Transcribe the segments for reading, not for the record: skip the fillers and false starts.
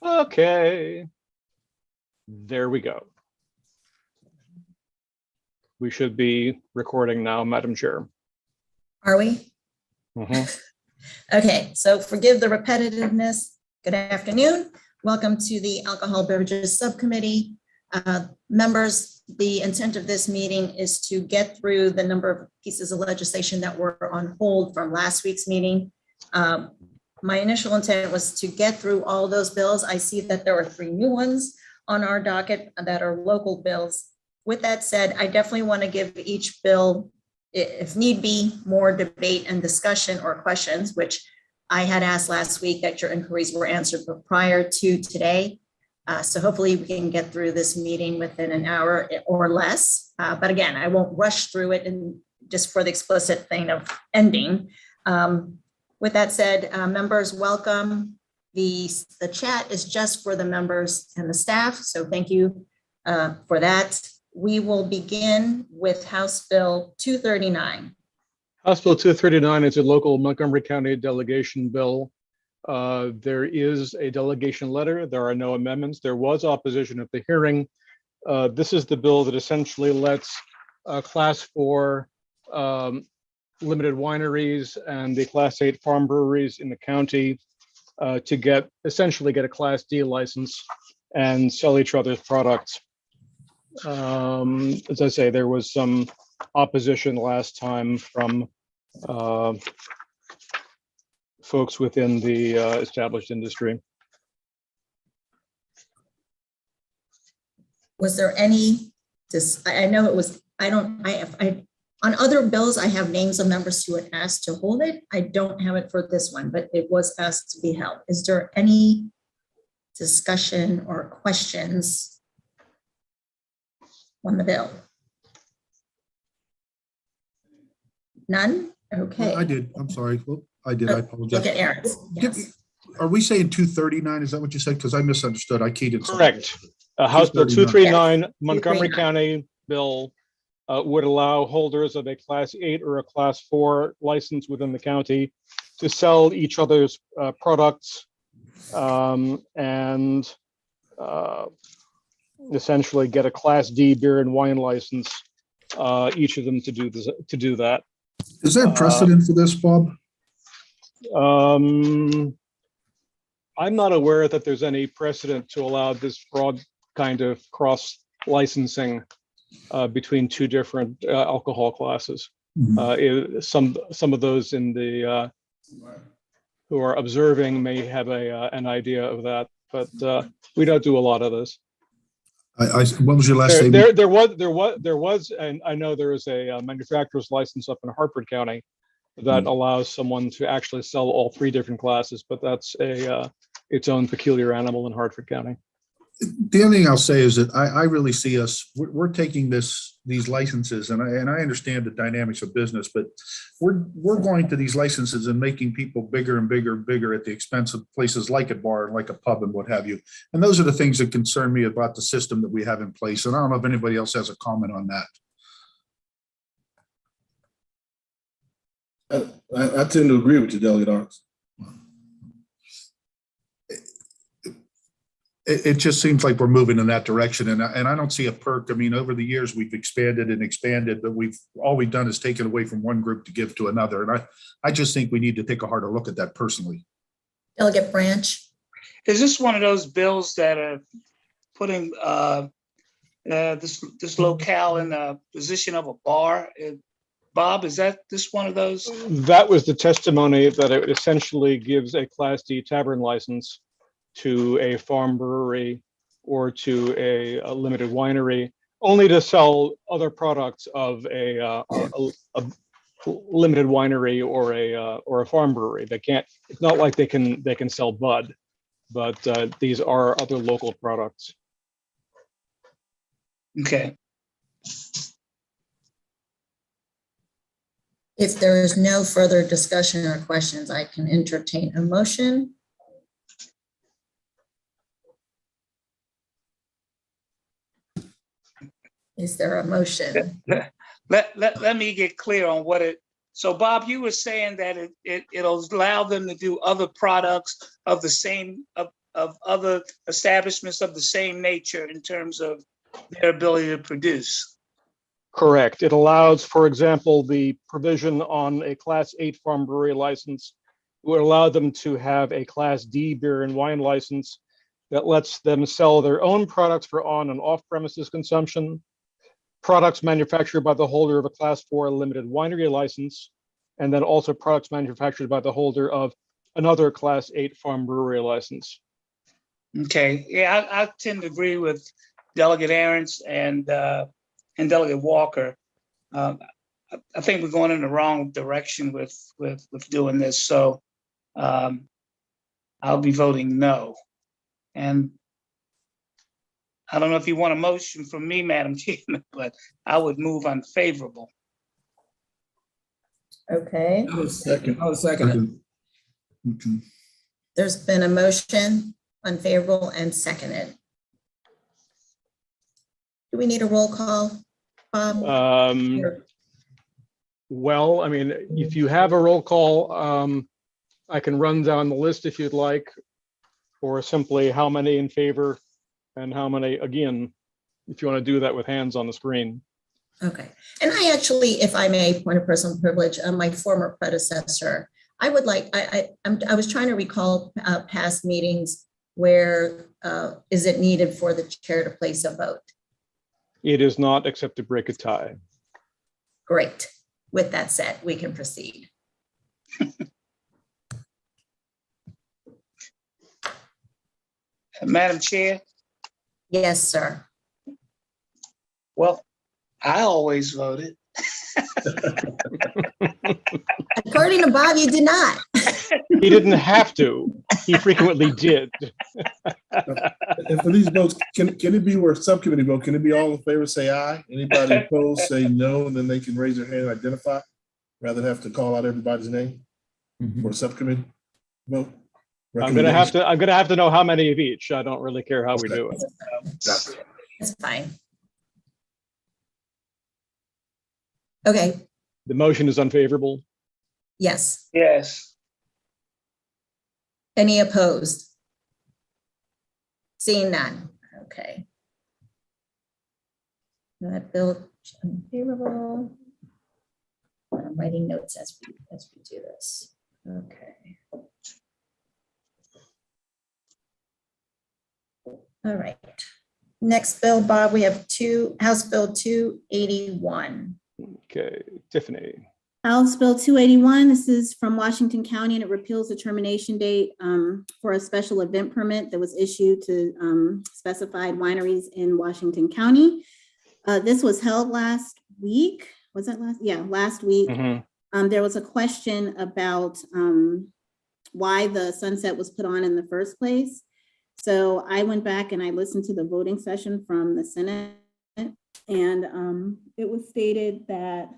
Okay, there we go. We should be recording now, Madam Chair. Are we? Mhm. Okay, so forgive the repetitiveness. Good afternoon. Welcome to the Alcohol Beverages Subcommittee. Members, the intent of this meeting is to get through the number of pieces of legislation that were on hold from last week's meeting. My initial intent was to get through all those bills. I see that there are 3 new ones on our docket that are local bills. With that said, I definitely want to give each bill, if need be, more debate and discussion or questions, which I had asked last week that your inquiries were answered prior to today. So hopefully we can get through this meeting within an hour or less. But again, I won't rush through it and just for the explicit thing of ending. With that said, members, welcome. The chat is just for the members and the staff. So thank you for that. We will begin with House Bill 239. House Bill 239 is a local Montgomery County delegation bill. There is a delegation letter. There are no amendments. There was opposition at the hearing. This is the bill that essentially lets Class 4 limited wineries and the Class 8 farm breweries in the county to essentially get a Class D license and sell each other's products. As I say, there was some opposition last time from folks within the established industry. Was there any, I know it was, on other bills, I have names of members who had asked to hold it. I don't have it for this one, but it was asked to be held. Is there any discussion or questions on the bill? None? Okay. I did. I'm sorry. Well, I did. I apologize. Look at Aaron's. Yes. Are we saying 239? Is that what you said? Because I misunderstood. I keyed in. Correct. House Bill 239, Yes. Montgomery 239. County bill would allow holders of a Class 8 or a Class 4 license within the county to sell each other's products and essentially get a Class D beer and wine license, each of them to do that. Is there precedent for this, Bob? I'm not aware that there's any precedent to allow this broad kind of cross licensing between 2 different alcohol classes. Some of those in the who are observing may have an idea of that, but we don't do a lot of this. What was your last statement? There was, and I know there is a manufacturer's license up in Hartford County that allows someone to actually sell all 3 different classes, but that's its own peculiar animal in Hartford County. The only thing I'll say is that I really see we're taking these licenses, and I understand the dynamics of business, but we're going to these licenses and making people bigger and bigger and bigger at the expense of places like a bar, like a pub, and what have you. And those are the things that concern me about the system that we have in place. And I don't know if anybody else has a comment on that. I tend to agree with you, Delegate Arts. It just seems like we're moving in that direction, and I don't see a perk. I mean, over the years we've expanded and expanded, but all we've done is taken away from one group to give to another. And I just think we need to take a harder look at that personally. Delegate Branch. Is this one of those bills that are putting this locale in the position of a bar? Bob, is this one of those? That was the testimony, that it essentially gives a Class D tavern license to a farm brewery or to a limited winery, only to sell other products of a limited winery or a farm brewery. They can't. It's not like they can sell bud, but these are other local products. Okay. If there is no further discussion or questions, I can entertain a motion. Is there a motion? Let me get clear on what it. So Bob, you were saying that it'll allow them to do other products of the same of other establishments of the same nature in terms of their ability to produce. Correct. It allows, for example, the provision on a Class 8 farm brewery license would allow them to have a Class D beer and wine license that lets them sell their own products for on and off premises consumption, products manufactured by the holder of a Class 4 limited winery license, and then also products manufactured by the holder of another Class 8 farm brewery license. Okay, yeah, I tend to agree with Delegate Aarons and Delegate Walker. I think we're going in the wrong direction with doing this, so I'll be voting no. And I don't know if you want a motion from me, Madam Chairman, but I would move unfavorable. Okay, I was second it. Okay. there's been a motion unfavorable and seconded. Do we need a roll call, Bob? Well, I mean, if you have a roll call, I can run down the list if you'd like, or simply how many in favor and how many again, if you want to do that with hands on the screen. Okay, and I actually, if I may, point of personal privilege, my former predecessor, I would like, I was trying to recall past meetings where is it needed for the chair to place a vote? It is not, except to break a tie. Great. With that said, we can proceed. Madam Chair, Yes, sir. well, I always voted. According to Bob, you did not. He didn't have to. He frequently did. And for these votes, can it be where subcommittee vote? Can it be all in favor, say aye? Anybody opposed, say no, and then they can raise their hand and identify, rather than have to call out everybody's name for a subcommittee vote? I'm gonna have to know how many of each. I don't really care how we do it. It's fine. Okay, The motion is unfavorable. yes. Yes. Any opposed? Seeing none, okay. That bill unfavorable. I'm writing notes as we do this. Okay. All right. Next bill, Bob, we have House Bill 281. Okay, Tiffany. House Bill 281, this is from Washington County, and it repeals the termination date for a special event permit that was issued to specified wineries in Washington County. This was held last week. Was that last? Yeah, last week. Mm-hmm. There was a question about why the sunset was put on in the first place. So I went back and I listened to the voting session from the Senate, and it was stated that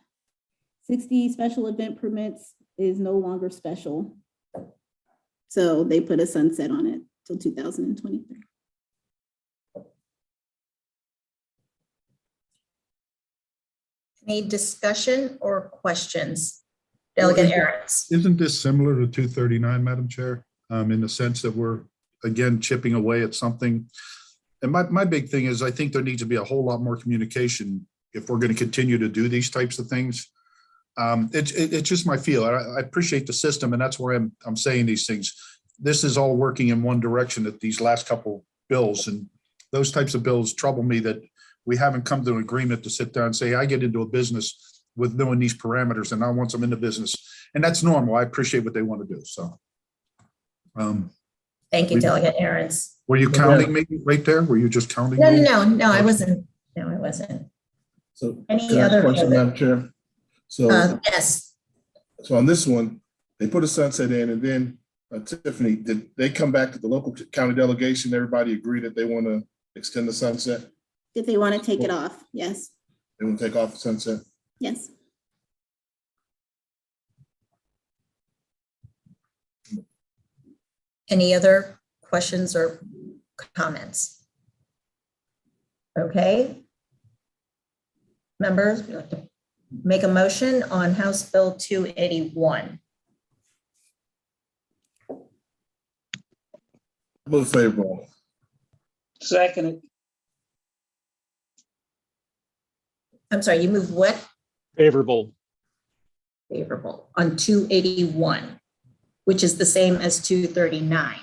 60 special event permits is no longer special. So they put a sunset on it till 2023. Any discussion or questions? Delegate Aarons. Isn't this similar to 239, Madam Chair? In the sense that we're, again, chipping away at something. And my big thing is I think there needs to be a whole lot more communication if we're going to continue to do these types of things. It's just my feel. I appreciate the system, and that's why I'm saying these things. This is all working in one direction at these last couple bills, and those types of bills trouble me that we haven't come to an agreement to sit down and say, I get into a business with knowing these parameters, and I want them in the business, and that's normal. I appreciate what they want to do. So, Thank you, Delegate Aarons. were you counting me right there? Were you just counting No, me? no, I wasn't. No, I wasn't. So, Any can I ask a other question, comment? Madam Chair? So, Yes, so on this one, they put a sunset in, and then Tiffany, did they come back to the local county delegation? Everybody agree that they want to extend the sunset? Did they want to take it off? Yes, They want to take off the sunset? yes. any other questions or comments? Okay. Members, we'd like to make a motion on House Bill 281. Move favorable. Second. I'm sorry, you moved what? Favorable. Favorable on 281, which is the same as 239.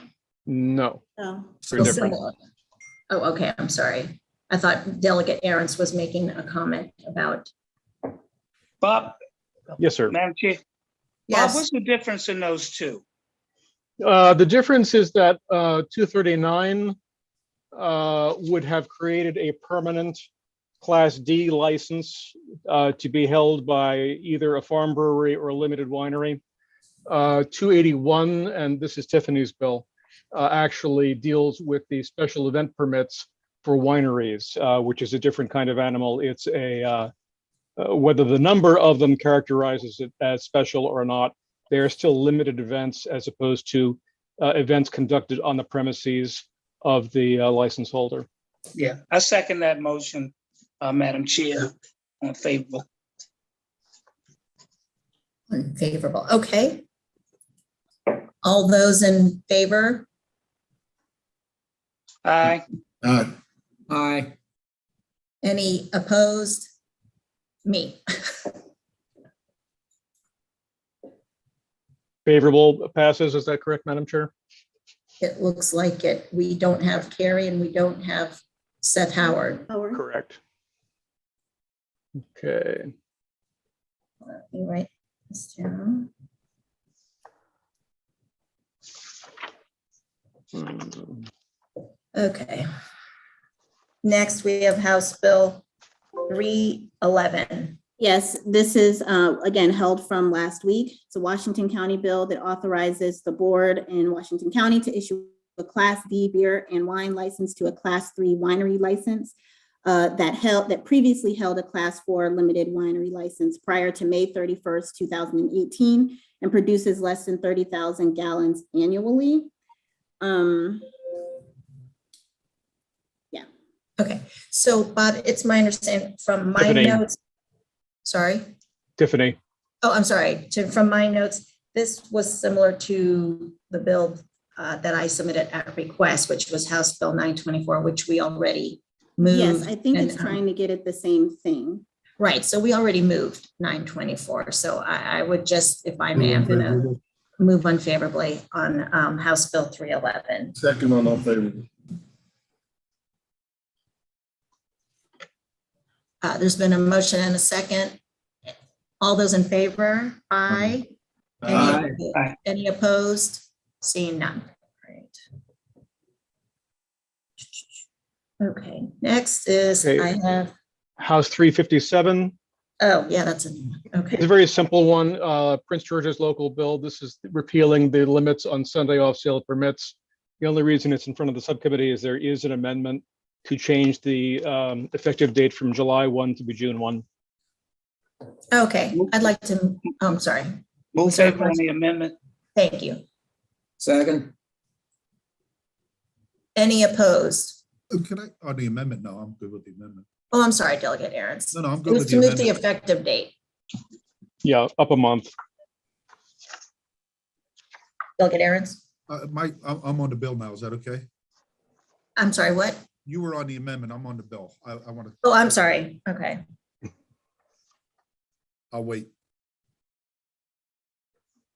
No, Oh, very different. Similar. Oh, okay, I'm sorry. I thought Delegate Aarons was making a comment about. Bob, Yes, sir. Madam Chair. Bob, Yes, what's the difference in those two? The difference is that 239 would have created a permanent Class D license to be held by either a farm brewery or a limited winery. 281, and this is Tiffany's bill, actually deals with the special event permits for wineries, which is a different kind of animal. It's a whether the number of them characterizes it as special or not, they are still limited events as opposed to events conducted on the premises of the license holder. Yeah, I second that motion, Madam Chair, on favorable. unfavorable. Okay. All those in favor? Aye. Aye. Any opposed? Me. Favorable passes, is that correct, Madam Chair? It looks like it. We don't have Carrie and we don't have Seth Howard. Howard. Correct. Okay. Let me write this down. Okay. Next, we have House Bill 311. Yes, this is again held from last week. It's a Washington County bill that authorizes the board in Washington County to issue a Class D beer and wine license to a Class 3 winery license that previously held a Class 4 limited winery license prior to May 31st, 2018, and produces less than 30,000 gallons annually. Okay, so Bob, it's my understanding from my Tiffany. notes. Sorry. Tiffany. Oh, I'm sorry. From my notes, this was similar to the bill that I submitted at request, which was House Bill 924, which we already moved. Yes, I think it's and, trying to get at the same thing. right, so we already moved 924. So I would just, if I may, I'm going to move unfavorably on House Bill 311. Second on unfavorable. There's been a motion and a second. All those in favor? Aye. Aye. Any opposed? Seeing none. Great. Okay, next is Okay. I have, House 357. oh, yeah, that's a new one. It's a Okay, very simple one. Prince George's local bill. This is repealing the limits on Sunday off sale permits. The only reason it's in front of the subcommittee is there is an amendment to change the effective date from July 1 to be June 1. okay, I'd like to, I'm sorry. Move Sorry, favor on the amendment. Thank you. Second. Any opposed? Can I, on the amendment? No, I'm good with the amendment. Oh, I'm sorry, Delegate Aarons. No, I'm It good was with to the move the amendment. effective date. Yeah, up a month. Delegate Aarons? I'm on the bill now. Is that okay? I'm sorry, what? You were on the amendment. I'm on the bill. I want to, Oh, I'm sorry. Okay. I'll wait.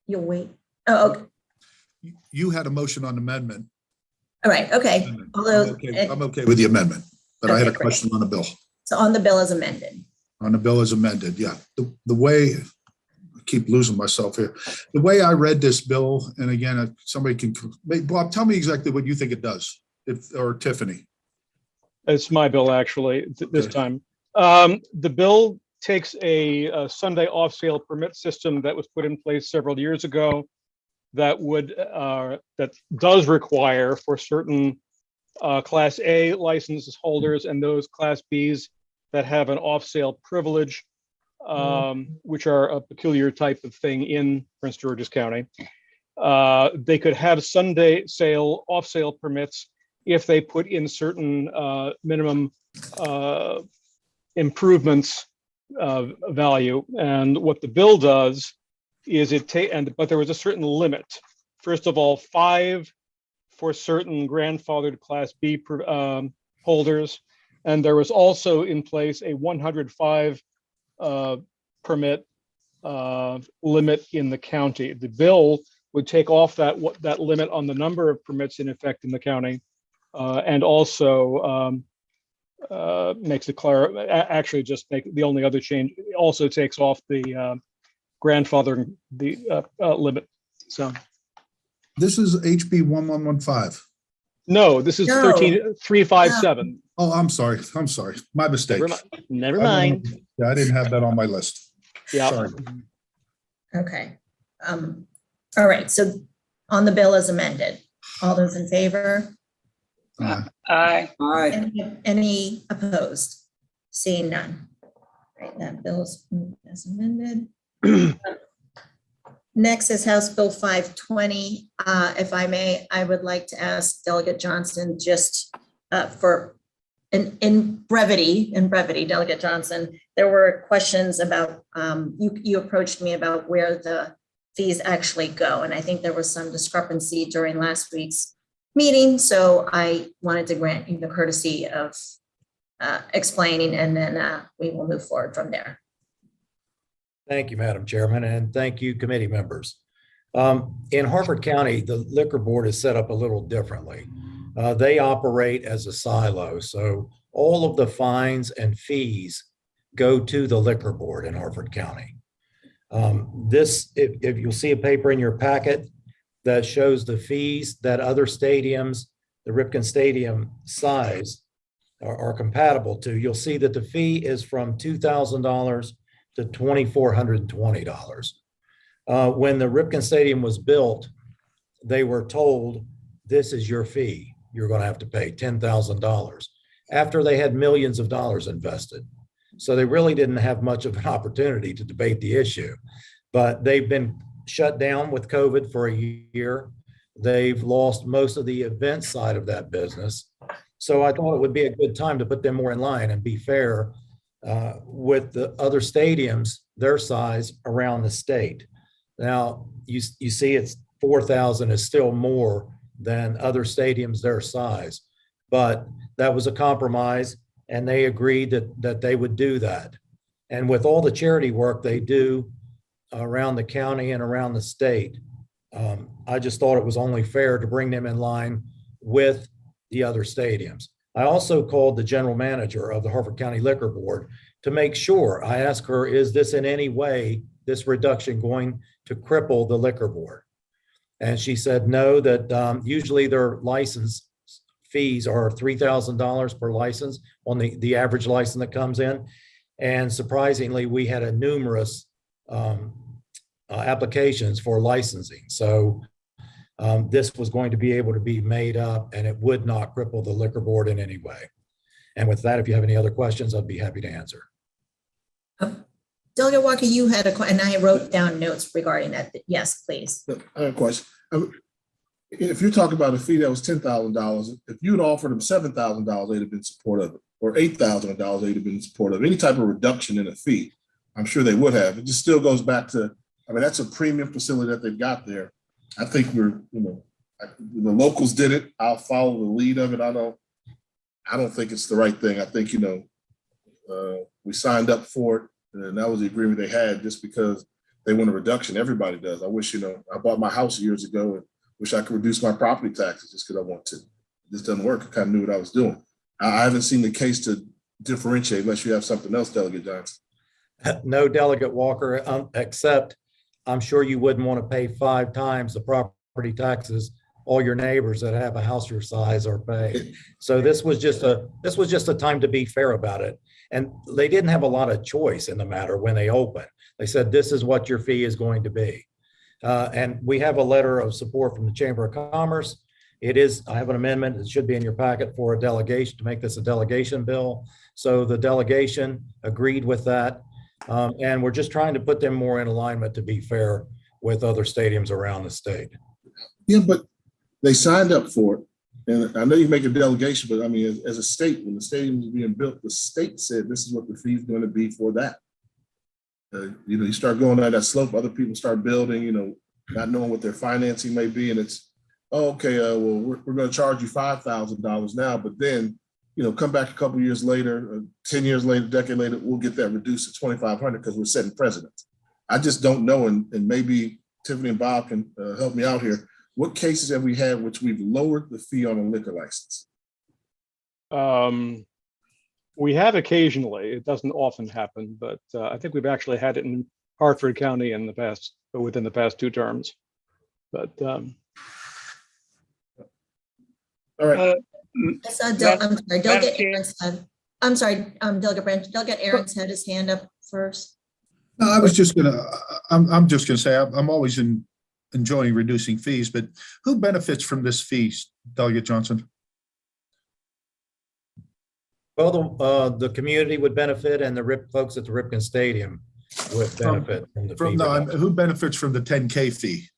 You'll wait. Oh, okay. You had a motion on amendment. All right, okay. I'm Although, okay with the amendment, but I had a Okay, great. question on the bill. so on the bill as amended. On the bill as amended, yeah. The way, I keep losing myself here. The way I read this bill, and again, if somebody can, Bob, tell me exactly what you think it does, or Tiffany. It's my bill, actually, this Okay. time. The bill takes a Sunday off sale permit system that was put in place several years ago that does require for certain Class A license holders and those Class Bs that have an off sale privilege, which are a peculiar type of thing in Prince George's County. They could have Sunday off sale permits if they put in certain minimum improvements of value. And what the bill does is but there was a certain limit. First of all, 5 for certain grandfathered Class B holders. And there was also in place a 105 permit limit in the county. The bill would take off that limit on the number of permits in effect in the county, and also makes it clear. Actually, just make the only other change. It also takes off the grandfathering limit. So This is HB 1115. no, this is No. 13357. Oh, I'm sorry. My mistake. Never mind. Yeah, I didn't have that on my list. Yeah. Sorry. Okay. All right, so on the bill as amended, all those in favor? Aye. Aye. Any opposed? Seeing none. Right, that bill is as amended. Next is House Bill 520. If I may, I would like to ask Delegate Johnson just for, in brevity, Delegate Johnson, there were questions about, you approached me about where the fees actually go. And I think there was some discrepancy during last week's meeting. So I wanted to grant you the courtesy of explaining, and then we will move forward from there. Thank you, Madam Chairman, and thank you, committee members. In Harford County, the liquor board is set up a little differently. They operate as a silo, so all of the fines and fees go to the liquor board in Harford County. If you'll see a paper in your packet that shows the fees that other stadiums, the Ripken Stadium size, are compatible to, you'll see that the fee is from $2,000 to $2,420. When the Ripken Stadium was built, they were told, this is your fee. You're going to have to pay $10,000 after they had millions of dollars invested. So they really didn't have much of an opportunity to debate the issue, but they've been shut down with COVID for a year. They've lost most of the event side of that business. So I thought it would be a good time to put them more in line and be fair with the other stadiums, their size around the state. Now, you see it's 4,000 is still more than other stadiums their size, but that was a compromise and they agreed that they would do that. And with all the charity work they do around the county and around the state, I just thought it was only fair to bring them in line with the other stadiums. I also called the general manager of the Harford County Liquor Board to make sure. I asked her, is this in any way, this reduction going to cripple the liquor board? And she said no, that usually their license fees are $3,000 per license on the average license that comes in. And surprisingly, we had a numerous applications for licensing. So this was going to be able to be made up and it would not cripple the liquor board in any way. And with that, if you have any other questions, I'd be happy to answer. Delegate Walker, you had a question, and I wrote down notes regarding that. Yes, please. I have a question. If you're talking about a fee that was $10,000, if you had offered them $7,000, they'd have been supportive of it, or $8,000, they'd have been supportive of any type of reduction in a fee. I'm sure they would have. It just still goes back to, I mean, that's a premium facility that they've got there. I think we're, the locals did it. I'll follow the lead of it. I don't think it's the right thing. I think, we signed up for it and that was the agreement they had just because they want a reduction. Everybody does. I wish, I bought my house years ago and wish I could reduce my property taxes just because I want to. It just doesn't work. I kind of knew what I was doing. I haven't seen the case to differentiate unless you have something else, Delegate Johnson. No, Delegate Walker, except I'm sure you wouldn't want to pay 5 times the property taxes all your neighbors that have a house your size are paying. So this was just a time to be fair about it. And they didn't have a lot of choice in the matter when they opened. They said, this is what your fee is going to be. And we have a letter of support from the Chamber of Commerce. I have an amendment, it should be in your packet for a delegation, to make this a delegation bill. So the delegation agreed with that. And we're just trying to put them more in alignment to be fair with other stadiums around the state. Yeah, but they signed up for it. And I know you make a delegation, but I mean, as a state, when the stadium was being built, the state said this is what the fee is going to be for that. You start going down that slope, other people start building, not knowing what their financing may be. And oh, okay, well, we're going to charge you $5,000 now, but then, come back a couple years later, 10 years later, decade later, we'll get that reduced to 2,500 because we're setting precedents. I just don't know, and maybe Tiffany and Bob can help me out here. What cases have we had which we've lowered the fee on a liquor license? We have occasionally. It doesn't often happen, but I think we've actually had it in Hartford County in the past, within the past 2 terms. But All right. I saw Madam- Delegate Chair. Aaron's head. I'm sorry, Delegate Branch. Delegate Aaron's had his hand up first. No, I was just I'm just gonna say, I'm always enjoying reducing fees, but who benefits from this fees, Delegate Johnson? Well, the community would benefit and the folks at the Ripken Stadium would benefit from the fee reduction. Who benefits from the 10K fee?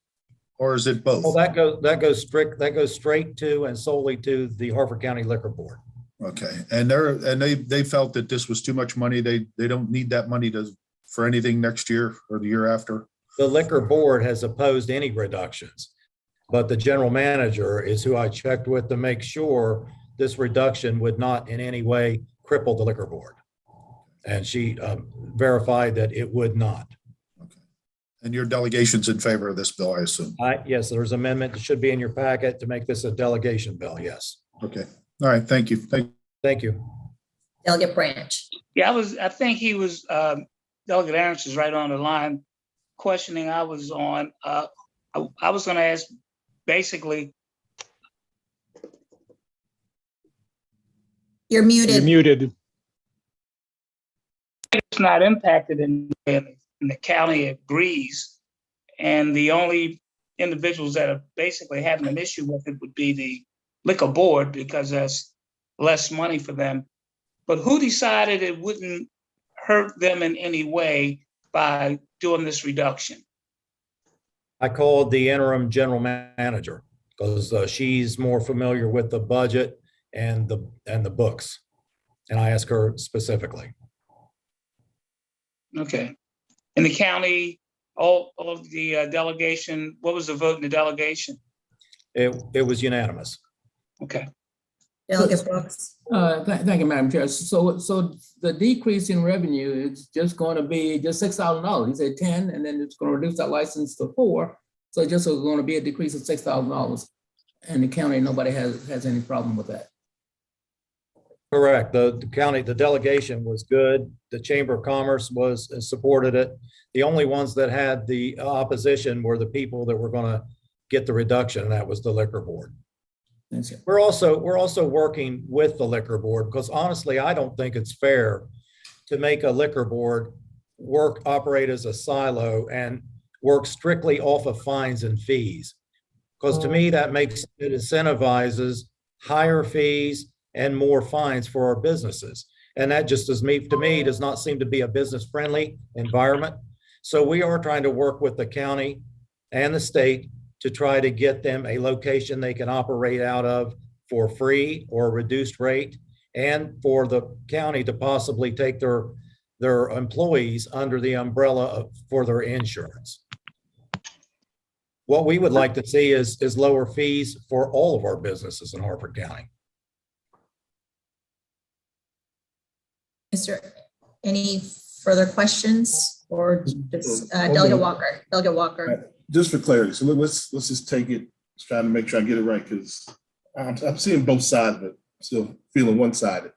Or is it both? Well, that goes straight to and solely to the Harford County Liquor Board. Okay, and they felt that this was too much money. They don't need that money for anything next year or the year after. The Liquor Board has opposed any reductions, but the general manager is who I checked with to make sure this reduction would not in any way cripple the Liquor Board. And she verified that it would not. Okay, and your delegation's in favor of this bill, I assume? Yes, there's an amendment that should be in your packet to make this a delegation bill, yes. Okay, all right, thank you. Thank you. Delegate Branch. Yeah, I think he was, Delegate Aaron's is right on the line questioning I was on. I was gonna ask basically, You're you're muted. muted. it's not impacted and the county agrees. And the only individuals that are basically having an issue with it would be the liquor board because that's less money for them. But who decided it wouldn't hurt them in any way by doing this reduction? I called the interim general manager because she's more familiar with the budget and the books. And I asked her specifically. Okay. In the county, all of the delegation, what was the vote in the delegation? It was unanimous. Okay. Delegate Brooks. Thank you, Madam Chair. So the decrease in revenue is just going to be just $6,000. He said 10, and then it's going to reduce that license to 4. So just going to be a decrease of $6,000. And the county, nobody has any problem with that. Correct. The county, the delegation was good. The Chamber of Commerce supported it. The only ones that had the opposition were the people that were going to get the reduction, and that was the Liquor Board. That's it. We're also working with the Liquor Board because honestly, I don't think it's fair to make a liquor board operate as a silo and work strictly off of fines and fees. Because to me, that makes it incentivizes higher fees and more fines for our businesses. And that just to me does not seem to be a business friendly environment. So we are trying to work with the county and the state to try to get them a location they can operate out of for free or reduced rate, and for the county to possibly take their employees under the umbrella for their insurance. What we would like to see is lower fees for all of our businesses in Harford County. Is there any further questions or Delegate Walker? Delegate Walker. Just for clarity, so let's just take it, trying to make sure I get it right, because I'm seeing both sides of it, still feeling one-sided.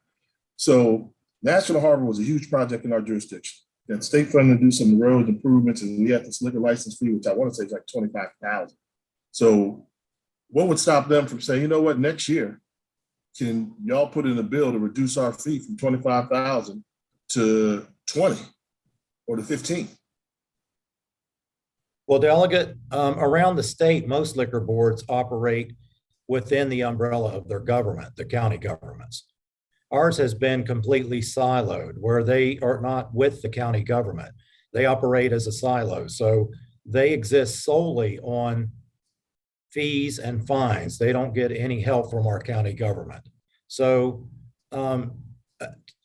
So National Harbor was a huge project in our jurisdiction. That state funding to do some road improvements, and we had this liquor license fee, which I want to say is like $25,000. So what would stop them from saying, you know what, next year, can y'all put in a bill to reduce our fee from $25,000 to $20,000 or to $15,000? Well, Delegate, around the state, most liquor boards operate within the umbrella of their government, the county governments. Ours has been completely siloed, where they are not with the county government. They operate as a silo. So they exist solely on fees and fines. They don't get any help from our county government. So and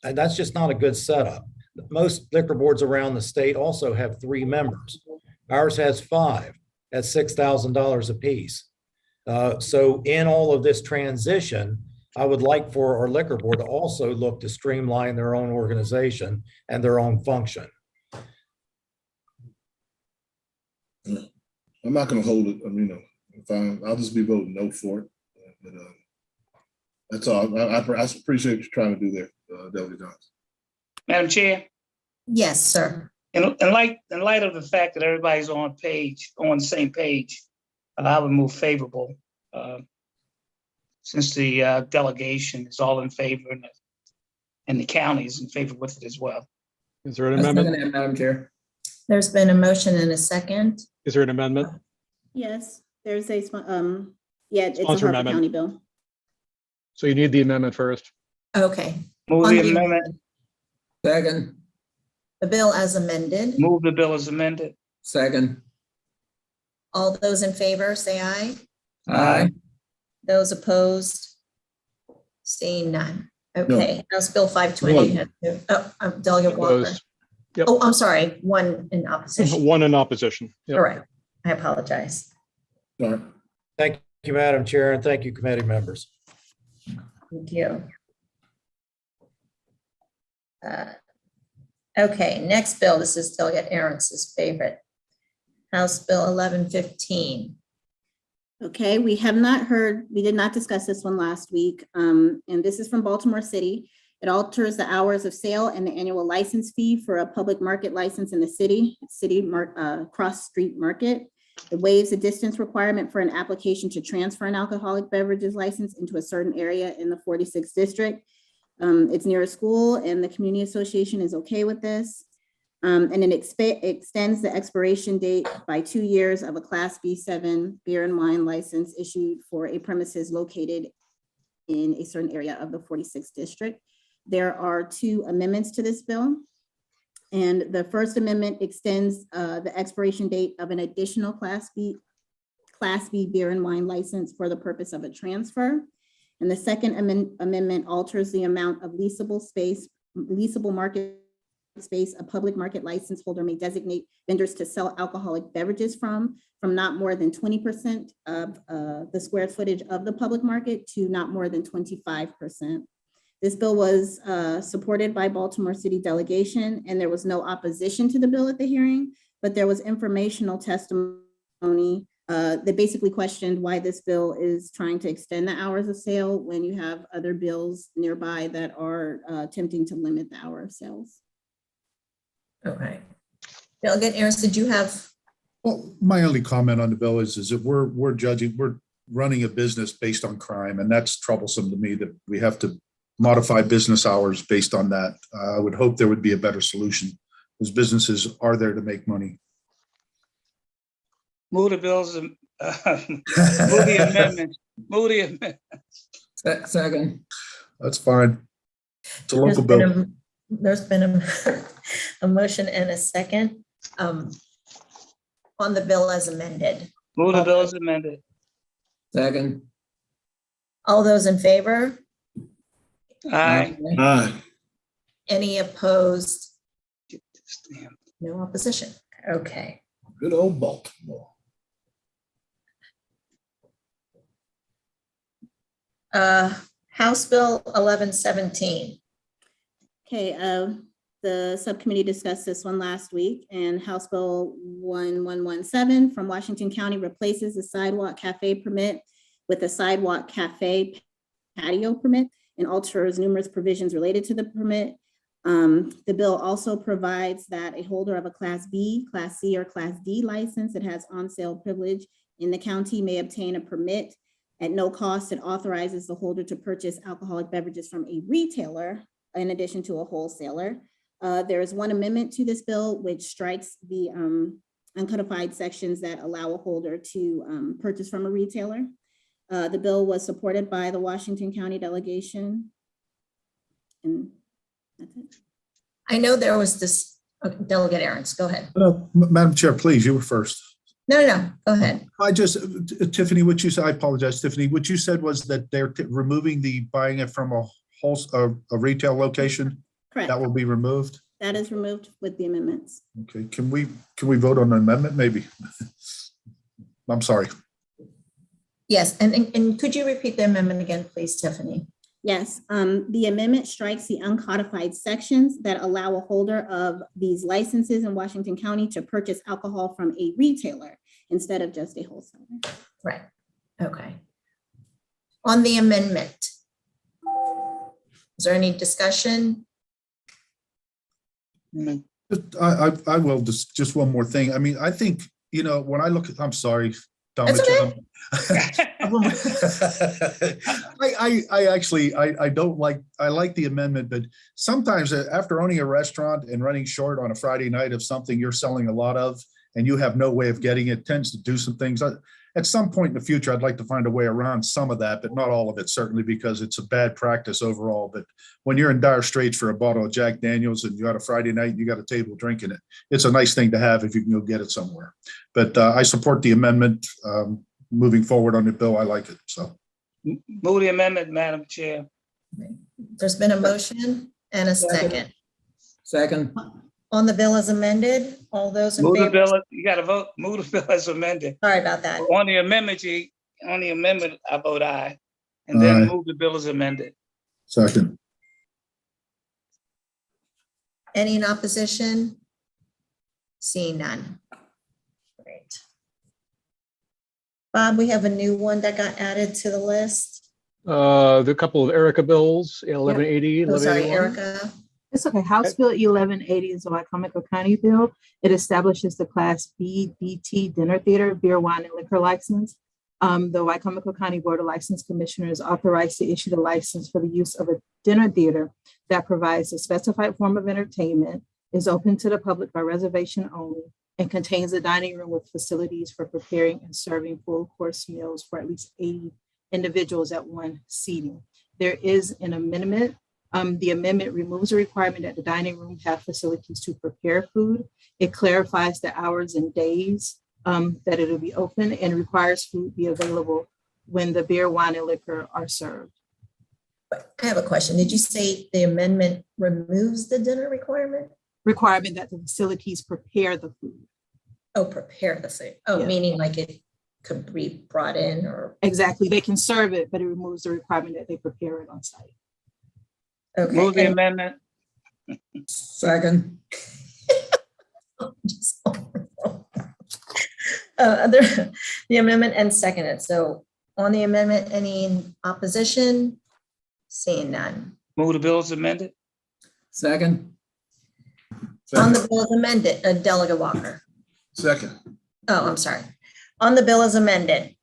that's just not a good setup. Most liquor boards around the state also have 3 members. Ours has 5 at $6,000 apiece. So in all of this transition, I would like for our liquor board to also look to streamline their own organization and their own function. I'm not gonna hold it, fine, I'll just be voting no for it. But that's all. I appreciate what you're trying to do there, Delegate Johnson. Madam Chair, Yes, sir. in light of the fact that everybody's on the same page, I would move favorable, since the delegation is all in favor and the county is in favor with it as well. Is there an I second amendment? that, Madam Chair. There's been a motion and a second. Is there an amendment? Yes, there's a, it's a Sponsor Harper amendment. County bill. So you need the amendment first. Okay. Move On the the amendment, Second, The bill as amended. move the bill as amended. second. All those in favor, say aye. Aye. Those opposed? Seeing none. Okay, House Bill 520. Delegate Walker. Opposed. Yep. Oh, I'm sorry, one in opposition. One in opposition. Yep. All right, I apologize. All right. Thank you, Madam Chair, and thank you, committee members. Thank you. Okay, next bill. This is Delegate Aarons's favorite. House Bill 1115. Okay, we have not heard, we did not discuss this one last week, and this is from Baltimore City. It alters the hours of sale and the annual license fee for a public market license in the city cross street market. It waives the distance requirement for an application to transfer an alcoholic beverages license into a certain area in the 46th district. It's near a school and the community association is okay with this. And then extends the expiration date by 2 years of a Class B7 beer and wine license issued for a premises located in a certain area of the 46th district. There are 2 amendments to this bill. And the first amendment extends the expiration date of an additional Class B beer and wine license for the purpose of a transfer. And the second amendment alters the amount of leasable market space a public market license holder may designate vendors to sell alcoholic beverages from not more than 20% of the square footage of the public market to not more than 25%. This bill was supported by Baltimore City delegation, and there was no opposition to the bill at the hearing, but there was informational testimony that basically questioned why this bill is trying to extend the hours of sale when you have other bills nearby that are attempting to limit the hour of sales. Okay. Delegate Aarons, did you have? Well, my only comment on the bill is that we're running a business based on crime, and that's troublesome to me that we have to modify business hours based on that. I would hope there would be a better solution, because businesses are there to make money. Move the bills, move the amendment, move the amendment. Second. That's fine. It's a local bill. There's been a motion and a second on the bill as amended. Move the bill as amended. Second. All those in favor? Aye. Aye. Any opposed? Get this damn- No opposition. Okay. Good old Baltimore. House Bill 1117. Okay, the subcommittee discussed this one last week, and House Bill 1117 from Washington County replaces the sidewalk cafe permit with a sidewalk cafe patio permit and alters numerous provisions related to the permit. The bill also provides that a holder of a Class B, Class C, or Class D license that has on-sale privilege in the county may obtain a permit at no cost. It authorizes the holder to purchase alcoholic beverages from a retailer in addition to a wholesaler. There is one amendment to this bill which strikes the uncodified sections that allow a holder to purchase from a retailer. The bill was supported by the Washington County delegation. And that's it. I know there was this, Delegate Aarons, go ahead. Madam Chair, please, you were first. No, go ahead. I just, Tiffany, what you said, I apologize, Tiffany, what you said was that they're removing the buying it from a retail location. Correct. That will be removed. That is removed with the amendments. Okay, can we vote on an amendment, maybe? I'm sorry. Yes, and could you repeat the amendment again, please, Tiffany? Yes, the amendment strikes the uncodified sections that allow a holder of these licenses in Washington County to purchase alcohol from a retailer instead of just a wholesaler. Right, okay. On the amendment, is there any discussion? I will just one more thing. I mean, I think, you know, when I look at, I'm sorry, That's Dominic. okay. I actually, I don't like, I like the amendment, but sometimes after owning a restaurant and running short on a Friday night of something you're selling a lot of, and you have no way of getting it, tends to do some things. At some point in the future, I'd like to find a way around some of that, but not all of it, certainly, because it's a bad practice overall. But when you're in dire straits for a bottle of Jack Daniels and you got a Friday night and you got a table drinking it, it's a nice thing to have if you can go get it somewhere. But I support the amendment moving forward on the bill. I like it, so. Move the amendment, Madam Chair. There's been a motion and a second. Second. On the bill as amended, all those in Move the favor? bill, you gotta vote, move the bill as amended. Sorry about that. On the amendment, I vote aye. And then Aye. move the bill as amended. Second. Any in opposition? Seeing none. Great. Bob, we have a new one that got added to the list. The couple of Erica bills, 1180, Oh, sorry, 1181. Erica. It's okay. House Bill 1180 is a Wycomico County bill. It establishes the Class B BT dinner theater, beer, wine, and liquor license. The Wycomico County Board of License Commissioners is authorized to issue the license for the use of a dinner theater that provides a specified form of entertainment, is open to the public by reservation only, and contains a dining room with facilities for preparing and serving full course meals for at least 80 individuals at one seating. There is an amendment. The amendment removes the requirement that the dining room have facilities to prepare food. It clarifies the hours and days that it'll be open, and requires food be available when the beer, wine, and liquor are served. I have a question. Did you say the amendment removes the dinner requirement? Requirement that the facilities prepare the food. Oh, prepare the food. Oh, Yeah. meaning like it could be brought in or, Exactly. They can serve it, but it removes the requirement that they prepare it on site. okay. Move the and- amendment. Second. The amendment and seconded. So on the amendment, any in opposition? Seeing none. Move the bill as amended. Second. On the bill as amended, Delegate Walker. Second. Oh, I'm sorry. On the bill as amended.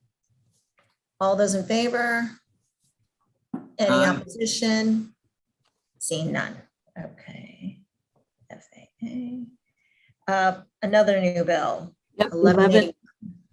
All those in favor? Any Aye. opposition? Seeing none. Okay. FAA. Another new bill. Yep, 1180.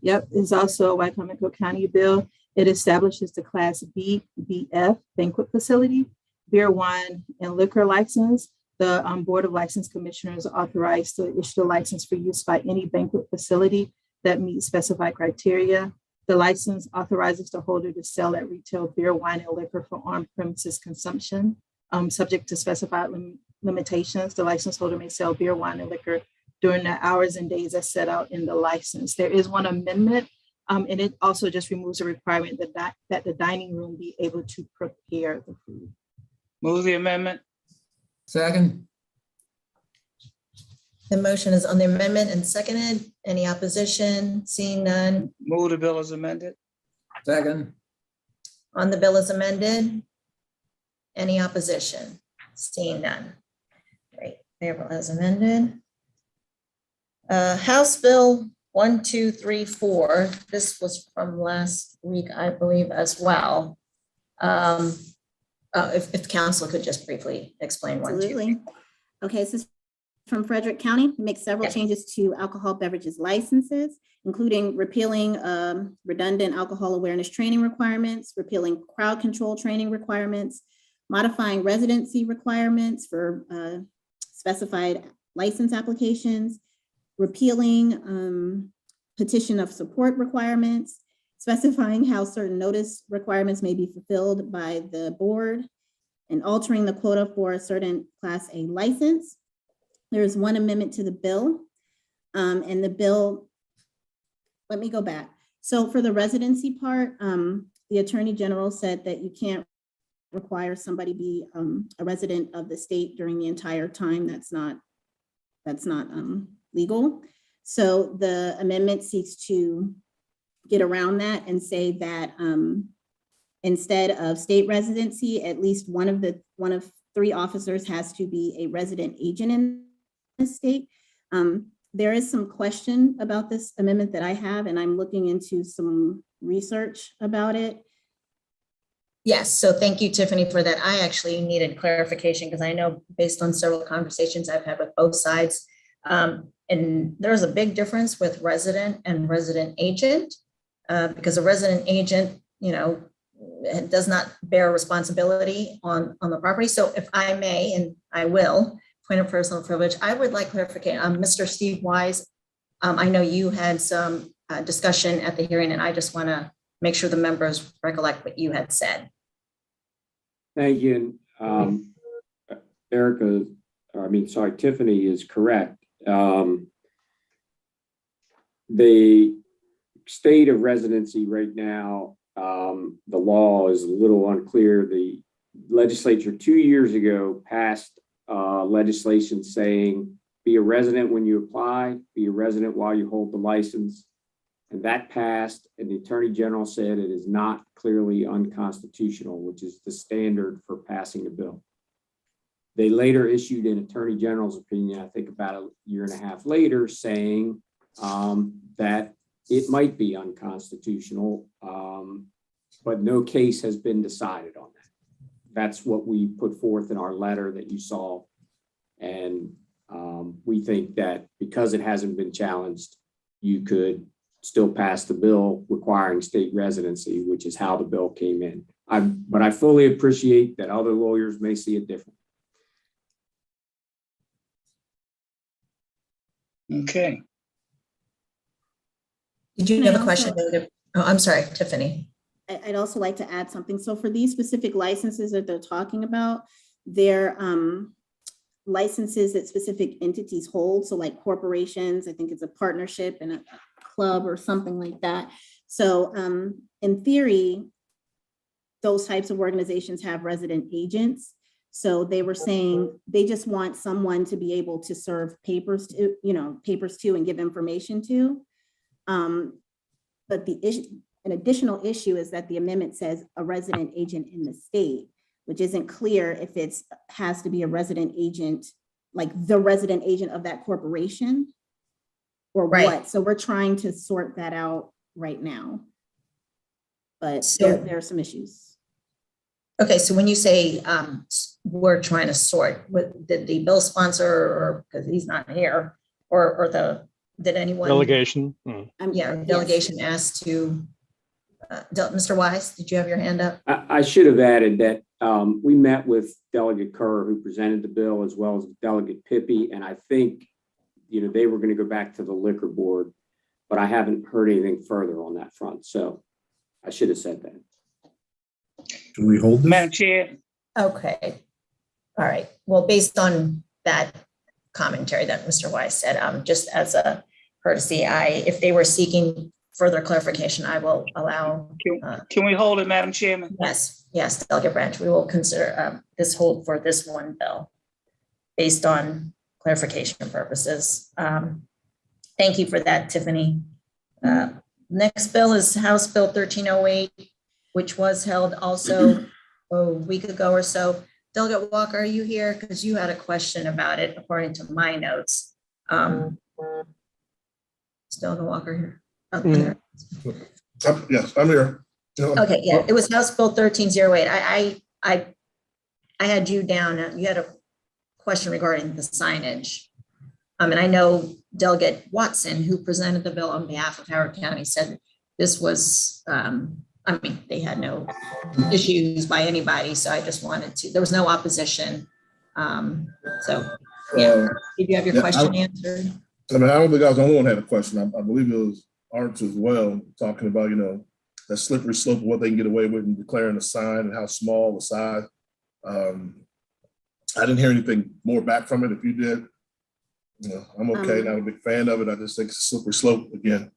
Yep, is also a Wycomico County bill. It establishes the Class B BF banquet facility, beer, wine, and liquor license. The Board of License Commissioners authorized to issue the license for use by any banquet facility that meets specified criteria. The license authorizes the holder to sell at retail beer, wine, and liquor for on-premises consumption. Subject to specified limitations, the license holder may sell beer, wine, and liquor during the hours and days as set out in the license. There is one amendment, and it also just removes the requirement that the dining room be able to prepare the food. Move the amendment. Second. The motion is on the amendment and seconded. Any opposition? Seeing none. Move the bill as amended. Second. On the bill as amended. Any opposition? Seeing none. Great. Favorable as amended. House Bill 1234. This was from last week, I believe, as well. If council could just briefly explain 123. Absolutely. Okay, so this is from Frederick County, makes several Yes. changes to alcohol beverages licenses, including repealing redundant alcohol awareness training requirements, repealing crowd control training requirements, modifying residency requirements for specified license applications, repealing petition of support requirements, specifying how certain notice requirements may be fulfilled by the board, and altering the quota for a certain Class A license. There is one amendment to the bill, and the bill, let me go back. So for the residency part, the Attorney General said that you can't require somebody be a resident of the state during the entire time. That's not legal. So the amendment seeks to get around that and say that instead of state residency, at least one of 3 officers has to be a resident agent in the state. There is some question about this amendment that I have, and I'm looking into some research about it. Yes, so thank you, Tiffany, for that. I actually needed clarification because I know based on several conversations I've had with both sides, and there's a big difference with resident and resident agent, because a resident agent, does not bear responsibility on the property. So if I may, and I will, point of personal privilege, I would like clarification. Mr. Steve Wise, I know you had some discussion at the hearing, and I just want to make sure the members recollect what you had said. Thank you. Tiffany is correct. The state of residency right now, the law is a little unclear. The legislature 2 years ago passed legislation saying be a resident when you apply, be a resident while you hold the license. And that passed, and the Attorney General said it is not clearly unconstitutional, which is the standard for passing a bill. They later issued an Attorney General's opinion, I think about a year and a half later, saying that it might be unconstitutional, but no case has been decided on that. That's what we put forth in our letter that you saw. And we think that because it hasn't been challenged, you could still pass the bill requiring state residency, which is how the bill came in. But I fully appreciate that other lawyers may see it different. Okay. Did you Can I have a also- question, David? Oh, I'm sorry, Tiffany. I'd also like to add something. So for these specific licenses that they're talking about, they're licenses that specific entities hold. So like corporations, I think it's a partnership and a club or something like that. So in theory, those types of organizations have resident agents. So they were saying they just want someone to be able to serve papers to, and give information to. But an additional issue is that the amendment says a resident agent in the state, which isn't clear if it's has to be a resident agent, like the resident agent of that corporation or Right. what. So we're trying to sort that out right now. But So- there are some issues. Okay, so when you say we're trying to sort, did the bill sponsor, or because he's not here, or did anyone? Delegation. Yes. Delegation asked to, Mr. Wise, did you have your hand up? I should have added that we met with Delegate Kerr, who presented the bill, as well as Delegate Pippy, and I think they were going to go back to the liquor board, but I haven't heard anything further on that front. So I should have said that. Can we hold this? Madam Chair, Okay. All right. Well, based on that commentary that Mr. Wise said, just as a courtesy, if they were seeking further clarification, I will allow. can we hold it, Madam Chairman? Yes, Delegate Branch, we will consider this hold for this one bill based on clarification purposes. Thank you for that, Tiffany. Next bill is House Bill 1308, which was held also a week ago or so. Delegate Walker, are you here? Because you had a question about it, according to my notes. Is Delegate Walker here? Oh, there. Yes, I'm here. Okay, yeah, it was House Bill 1308. I had you down, you had a question regarding the signage. And I know Delegate Watson, who presented the bill on behalf of Howard County, said this was, they had no issues by anybody, so I just wanted to, there was no opposition. So, yeah, did you have your Yeah, question answered? I don't think I was the only one who had a question. I believe it was Arts as well, talking about, that slippery slope of what they can get away with and declaring a sign and how small the size. I didn't hear anything more back from it. If you did, I'm okay. Not a big fan of it. I just think it's a slippery slope again.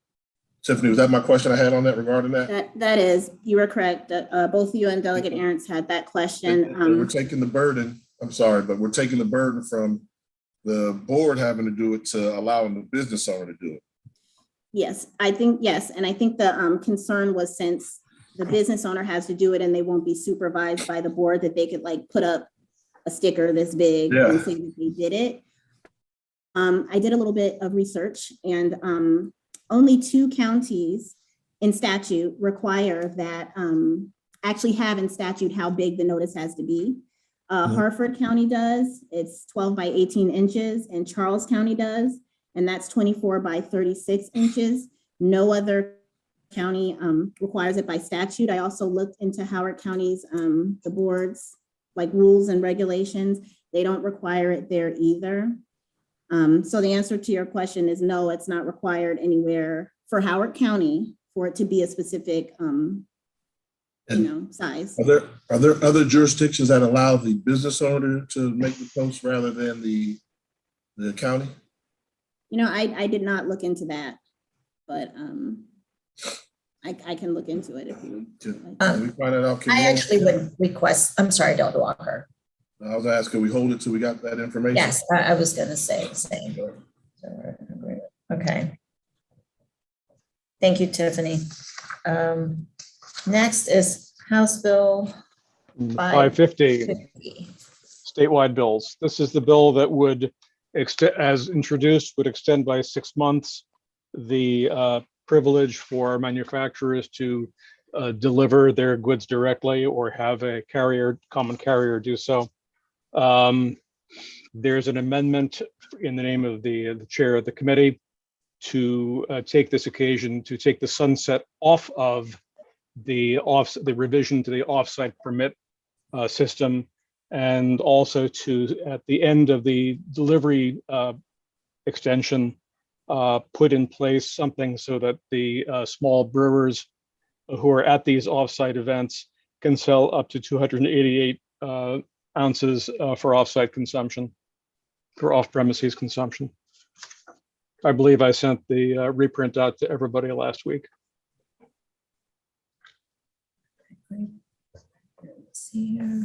Tiffany, was that my question I had on that regarding that? That is, you were correct. Both you and Delegate Aaron's had that question. And we're taking the burden, I'm sorry, but we're taking the burden from the board having to do it to allowing the business owner to do it. Yes, I think, yes. And I think the concern was, since the business owner has to do it and they won't be supervised by the board, that they could like put up a sticker this big and say that they did it. I did a little bit of research, and only 2 counties in statute require that, actually have in statute how big the notice has to be. Harford County does, it's 12 by 18 inches, and Charles County does, and that's 24 by 36 inches. No other county requires it by statute. I also looked into Howard County's, the board's like rules and regulations. They don't require it there either. So the answer to your question is no, it's not required anywhere for Howard County for it to be a specific, size. Are there other jurisdictions that allow the business owner to make the post rather than the county? I did not look into that, but I can look into it if you. Can we find that out? I actually would request, I'm sorry, Dr. Walker. I was asking, we hold it till we got that information? Yes, I was going to say the same. So we're in agreement. Okay. Thank you, Tiffany. Next is House Bill 550, statewide bills. This is the bill that would, as introduced, would extend by 6 months the privilege for manufacturers to deliver their goods directly or have a common carrier do so. There's an amendment in the name of the chair of the committee to take this occasion to take the sunset off of the revision to the offsite permit system, and also to, at the end of the delivery extension, put in place something so that the small brewers who are at these offsite events can sell up to 288 ounces for offsite consumption, for off-premises consumption. I believe I sent the reprint out to everybody last week. Let's see here.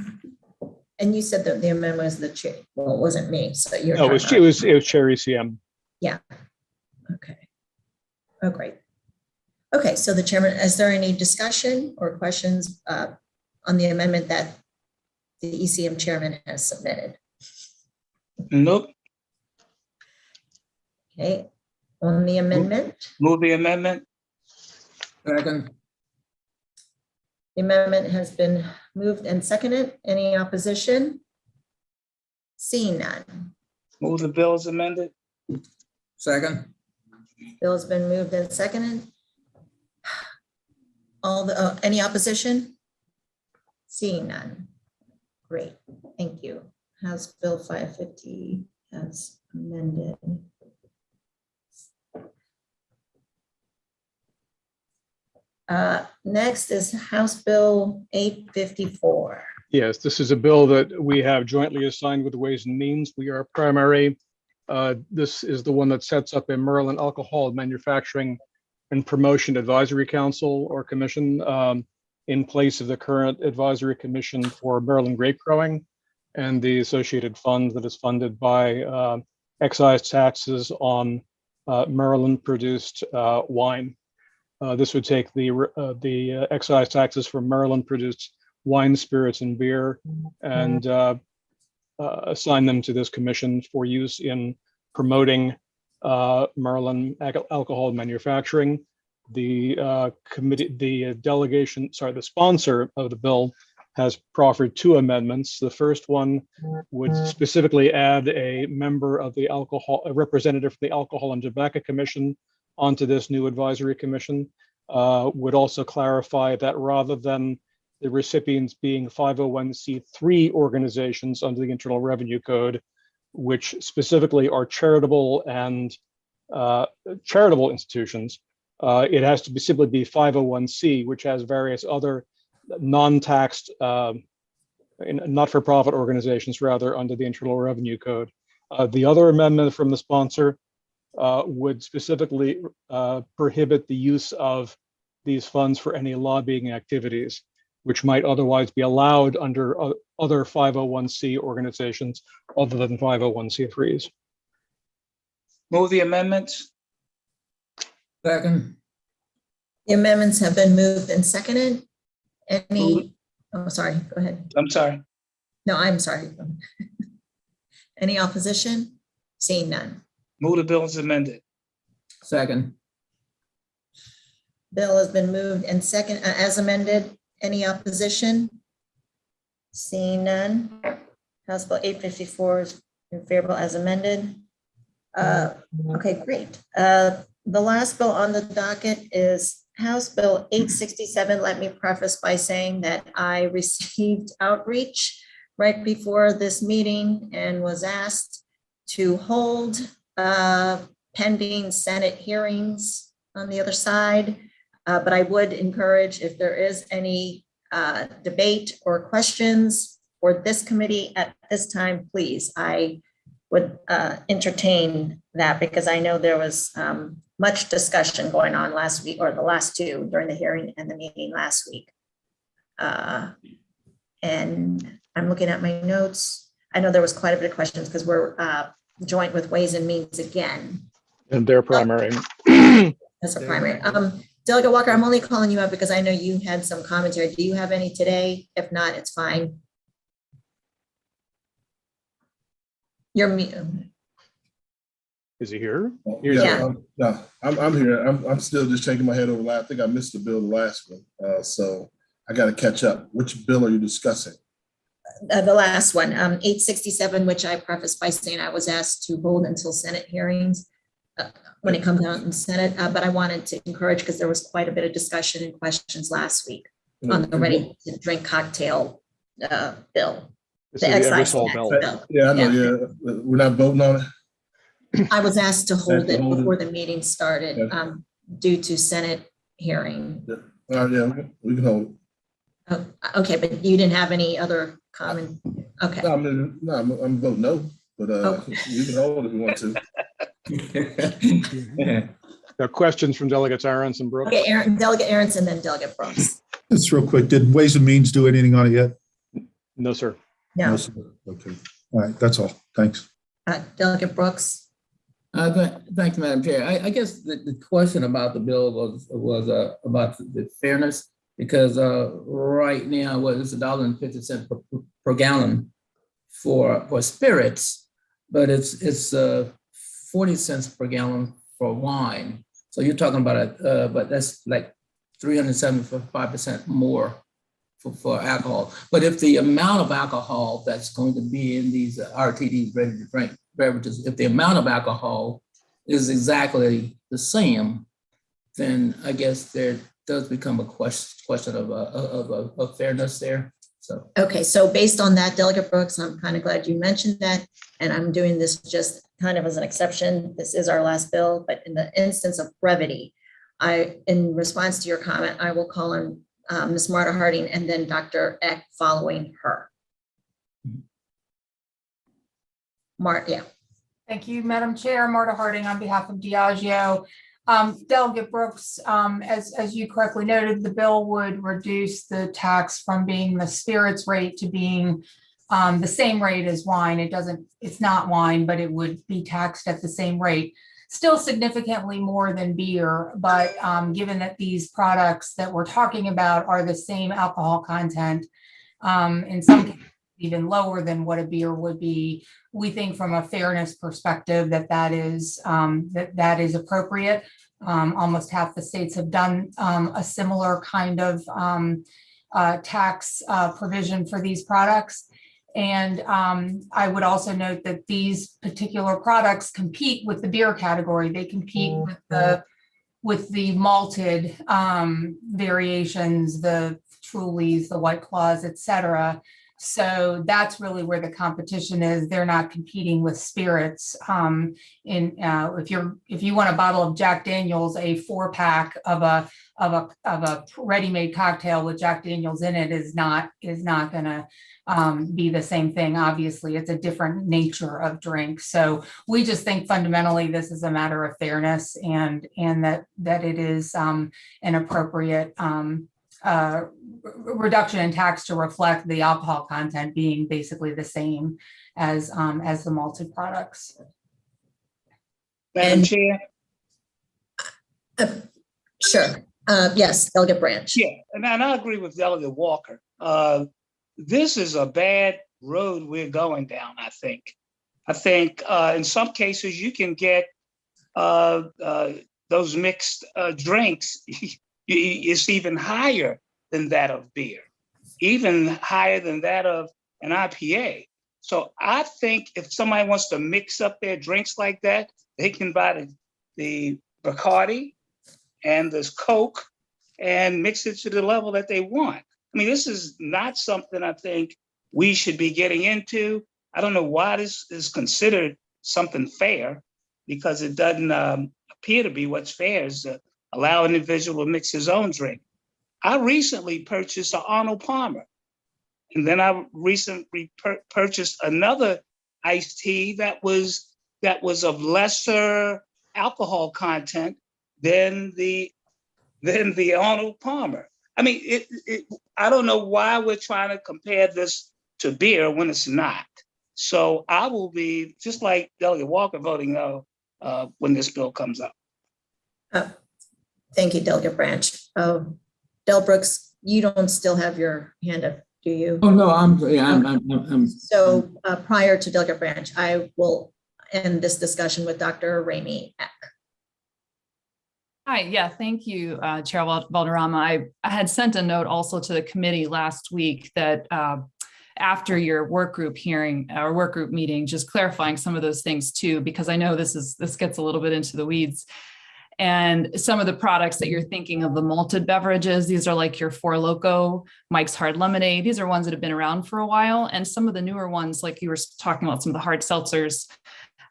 And you said that the amendment was the chair. Well, it wasn't me. So you're. No, it was Chair ECM. Yeah. Okay. Oh, great. Okay, so the chairman, is there any discussion or questions on the amendment that the ECM chairman has submitted? Nope. Okay, on the amendment, Move the amendment. Second. the amendment has been moved and seconded. Any opposition? Seeing none. Move the bill as amended. Second. Bill has been moved and seconded. Any opposition? Seeing none. Great, thank you. House Bill 550 as amended. Next is House Bill 854. Yes, this is a bill that we have jointly assigned with Ways and Means. We are primary. This is the one that sets up a Maryland Alcohol Manufacturing and Promotion Advisory Council or Commission in place of the current Advisory Commission for Maryland Grape Growing and the associated fund that is funded by excise taxes on Maryland-produced wine. This would take the excise taxes for Maryland-produced wine, spirits, and beer, and assign them to this commission for use in promoting Maryland alcohol manufacturing. The sponsor of the bill has proffered 2 amendments. The first one would specifically add a representative from the Alcohol and Tobacco Commission onto this new advisory commission. Would also clarify that rather than the recipients being 501c3 organizations under the Internal Revenue Code, which specifically are charitable and charitable institutions, it has to simply be 501c, which has various other non-taxed, not-for-profit organizations, rather, under the Internal Revenue Code. The other amendment from the sponsor would specifically prohibit the use of these funds for any lobbying activities, which might otherwise be allowed under other 501c organizations other than 501c3s. Move the amendments. Second. The amendments have been moved and seconded. Any, oh, sorry, go ahead. I'm sorry. No, I'm sorry. Any opposition? Seeing none. Move the bill as amended. Second. Bill has been moved and second as amended. Any opposition? Seeing none. House Bill 854 is favorable as amended. Okay, great. The last bill on the docket is House Bill 867. Let me preface by saying that I received outreach right before this meeting and was asked to hold pending Senate hearings on the other side. But I would encourage, if there is any debate or questions for this committee at this time, please, I would entertain that, because I know there was much discussion going on last week, or the last two, during the hearing and the meeting last week. And I'm looking at my notes. I know there was quite a bit of questions because we're joint with Ways and Means again. And their primary. That's a primary. Delegate Walker, I'm only calling you up because I know you had some commentary. Do you have any today? If not, it's fine. You're me. Is he here? Yeah. No, I'm here. I'm still just shaking my head over. I think I missed the bill, the last one. So I got to catch up. Which bill are you discussing? The last one, 867, which I prefaced by saying I was asked to hold until Senate hearings when it comes out in Senate, but I wanted to encourage, because there was quite a bit of discussion and questions last week on the ready to drink cocktail bill. This The is the excise Eversol tax bill. bill. Yeah, I know. Yeah, we're not voting on it. I was asked to hold it Hold it. before the meeting started Okay. due to Senate hearing. Yeah, we can hold it. Oh, okay, but you didn't have any other comment? Okay. No, I'm voting no, but Okay. you can hold it if you want to. There are questions from Delegates Arons and Brooks. Okay, Delegate Aronson, then Delegate Brooks. Just real quick, did Ways and Means do anything on it yet? No, sir. No, sir. Okay. All right, that's all. Thanks. Delegate Brooks. Thanks, Madam Chair. I guess the question about the bill was about the fairness, because right now, it's $1.50 per gallon for spirits, but it's 40 cents per gallon for wine. So you're talking about but that's like 375% more for alcohol. But if the amount of alcohol that's going to be in these RTD ready to drink beverages, if the amount of alcohol is exactly the same, then I guess there does become a question of fairness there. So. Okay, so based on that, Delegate Brooks, I'm kind of glad you mentioned that, and I'm doing this just kind of as an exception. This is our last bill, but in the instance of brevity, in response to your comment, I will call on Ms. Marta Harding and then Dr. Eck following her. Yeah. Thank you, Madam Chair. Marta Harding on behalf of Diageo. Delegate Brooks, as you correctly noted, the bill would reduce the tax from being the spirits rate to being the same rate as wine. It's not wine, but it would be taxed at the same rate. Still significantly more than beer, but given that these products that we're talking about are the same alcohol content, in some cases even lower than what a beer would be, we think from a fairness perspective that is appropriate. Almost half the states have done a similar kind of tax provision for these products. And I would also note that these particular products compete with the beer category. They compete with the malted variations, the Trulies, the White Claws, et cetera. So that's really where the competition is. They're not competing with spirits. If you want a bottle of Jack Daniel's, a 4-pack of a ready-made cocktail with Jack Daniel's in it is not going to be the same thing. Obviously, it's a different nature of drink. So we just think fundamentally this is a matter of fairness, and that it is an appropriate reduction in tax to reflect the alcohol content being basically the same as the malted products. Madam Chair? Sure. Yes, Delegate Branch. Yeah, and I agree with Delegate Walker. This is a bad road we're going down, I think. In some cases you can get those mixed drinks. It's even higher than that of beer, even higher than that of an IPA. So I think if somebody wants to mix up their drinks like that, they can buy the Bacardi and this Coke and mix it to the level that they want. I mean, this is not something I think we should be getting into. I don't know why this is considered something fair, because it doesn't appear to be. What's fair is to allow an individual to mix his own drink. I recently purchased an Arnold Palmer, and then I recently purchased another iced tea that was of lesser alcohol content than the Arnold Palmer. I mean, I don't know why we're trying to compare this to beer when it's not. So I will be, just like Delegate Walker, voting no when this bill comes up. Thank you, Delegate Branch. Del Brooks, you don't still have your hand up, do you? Oh, no, I'm. So prior to Delegate Branch, I will end this discussion with Dr. Ramey Eck. Hi, yeah, thank you, Chair Valderrama. I had sent a note also to the committee last week that after your work group hearing or work group meeting, just clarifying some of those things too, because I know this gets a little bit into the weeds. And some of the products that you're thinking of, the malted beverages, these are like your Four Loko, Mike's Hard Lemonade. These are ones that have been around for a while. And some of the newer ones, like you were talking about, some of the hard seltzers,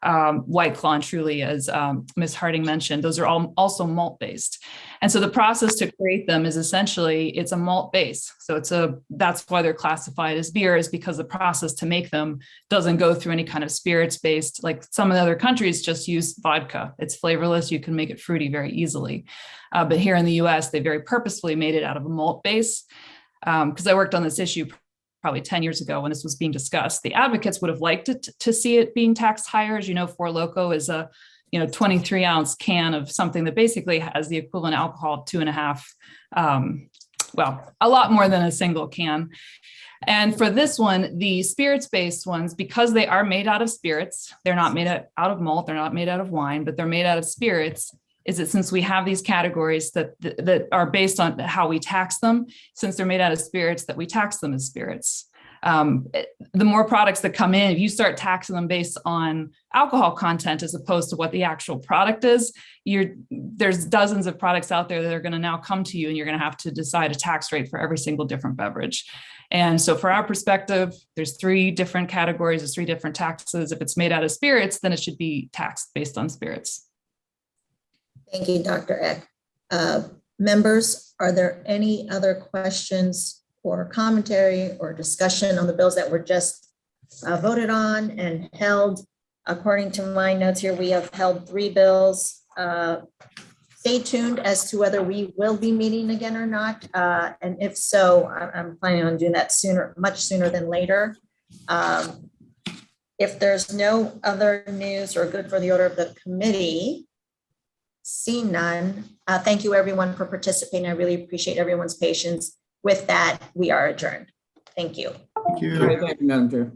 White Claw and Truly, as Ms. Harding mentioned, those are all also malt based. And so the process to create them is essentially, it's a malt base. So that's why they're classified as beer, is because the process to make them doesn't go through any kind of spirits based, like some of the other countries just use vodka. It's flavorless. You can make it fruity very easily. But here in the US, they very purposefully made it out of a malt base. Because I worked on this issue probably 10 years ago when this was being discussed. The advocates would have liked it to see it being taxed higher. As you know, Four Loko is a 23-ounce can of something that basically has the equivalent alcohol of 2.5, well, a lot more than a single can. And for this one, the spirits-based ones, because they are made out of spirits, they're not made out of malt, they're not made out of wine, but they're made out of spirits, is that since we have these categories that are based on how we tax them, since they're made out of spirits, that we tax them as spirits. The more products that come in, if you start taxing them based on alcohol content as opposed to what the actual product is, there's dozens of products out there that are going to now come to you, and you're going to have to decide a tax rate for every single different beverage. And so for our perspective, there's 3 different categories, there's 3 different taxes. If it's made out of spirits, then it should be taxed based on spirits. Thank you, Dr. Eck. Members, are there any other questions or commentary or discussion on the bills that were just voted on and held? According to my notes here, we have held 3 bills. Stay tuned as to whether we will be meeting again or not. And if so, I'm planning on doing that sooner, much sooner than later. If there's no other news or good for the order of the committee, seeing none, thank you everyone for participating. I really appreciate everyone's patience. With that, we are adjourned. Thank you. Thank you. Thank you, Madam Chair.